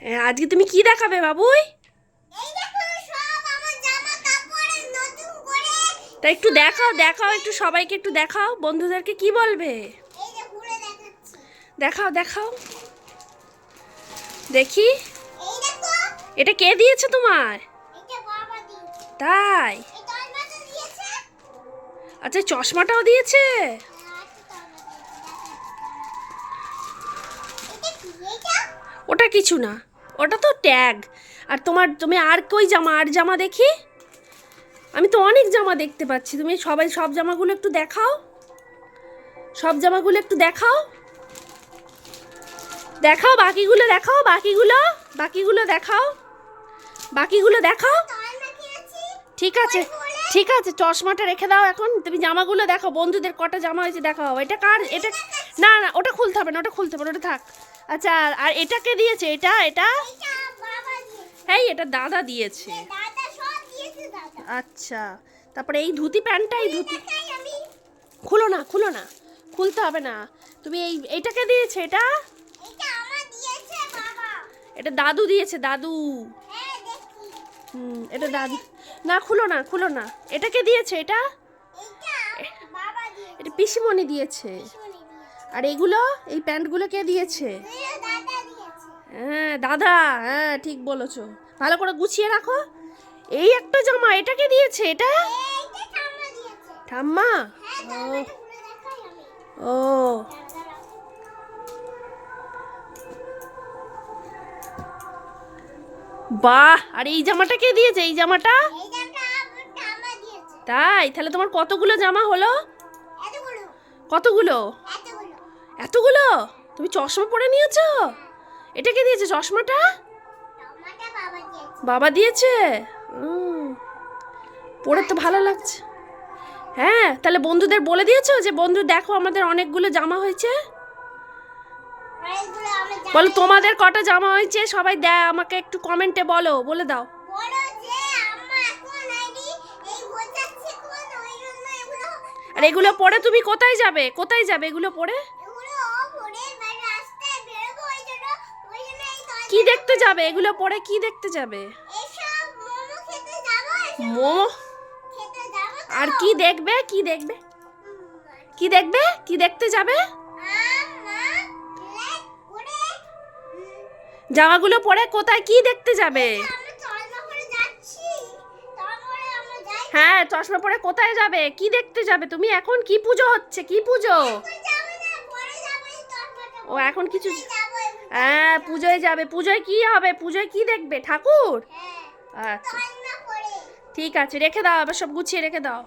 আজকে তুমি কি দেখাবে বাবুই? তা একটু দেখাও দেখাও, একটু সবাইকে একটু দেখাও, বন্ধুদেরকে কি বলবে? দেখাও দেখাও দেখি। এটা কে দিয়েছে তোমার? তাই? আচ্ছা, চশমাটাও দিয়েছে। ওটা কিছু না, ওটা তো ট্যাগ। আর তুমি আর কই জামা, আর জামা দেখি। আমি তো অনেক জামা দেখতে পাচ্ছি, তুমি সবাই সব জামাগুলো একটু দেখাও, সব জামাগুলো একটু দেখাও, দেখাও বাকিগুলো, দেখাও বাকিগুলো, বাকিগুলো দেখাও, বাকিগুলো দেখাও। ঠিক আছে ঠিক আছে, চশমাটা রেখে দাও এখন, তুমি জামাগুলো দেখো, বন্ধুদের কটা জামা হয়েছে দেখাও। এটা কার? এটা না না, ওটা খুলতে হবে না, ওটা খুলতে হবে না, ওটা থাক। আচ্ছা, আর এটাকে দিয়েছে? এটা এটা হ্যাঁ, এটা দাদা দিয়েছে। আচ্ছা, তারপরে এই ধুতি প্যান্টটা, এই ধুতি খুলো না, খুলো না, খুলতে হবে না। তুমি এইটাকে দিয়েছে? এটা এটা দাদু দিয়েছে, দাদু। এটা দাদু। না, খুলো না, খুলো না। এটাকে দিয়েছে? এটা এটা পিসিমণি দিয়েছে। আর এগুলো, এই প্যান্টগুলো কে দিয়েছে? হ্যাঁ, দাদা। হ্যাঁ, ঠিক বলেছো, ভালো করে গুছিয়ে রাখো। এই একটা জামা, এটাকে দিয়েছে? এটা ঠাম্মা। ও বাহ, আর এই জামাটা কে দিয়েছে? এই জামাটা? তাই? তাহলে তোমার কতগুলো জামা হলো? কতগুলো? এতগুলো? তুমি চশমা পরে নিয়েছো? এটা কে দিয়েছে চশমাটা? বাবা দিয়েছে। পরে তো ভালো লাগছে। হ্যাঁ, তাহলে বন্ধুদের বলে দিয়েছো যে বন্ধু দেখো আমাদের অনেকগুলো জামা হয়েছে? বলো তোমাদের কটা জামা হয়েছে, সবাই দেয় আমাকে একটু কমেন্টে বলো, বলে দাও। আর এগুলো পরে তুমি কোথায় যাবে? কোথায় যাবে এগুলো পরে? কি দেখতে যাবে এগুলো পরে? কি দেখতে যাবে? মোমো? আর কি দেখবে? কি দেখবে? কি দেখবে? কি দেখতে যাবে? জামাগুলো পরে কোথায় কি দেখতে যাবে? হ্যাঁ, চশমা পরে কোথায় যাবে? কি দেখতে যাবে তুমি? এখন কি পুজো হচ্ছে? কি পুজো? ও এখন কিছু, হ্যাঁ পুজোয় যাবে। পুজোয় কি হবে? পুজোয় কি দেখবে? ঠাকুর? আচ্ছা ঠিক আছে, রেখে দাও, আবার সব গুছিয়ে রেখে দাও।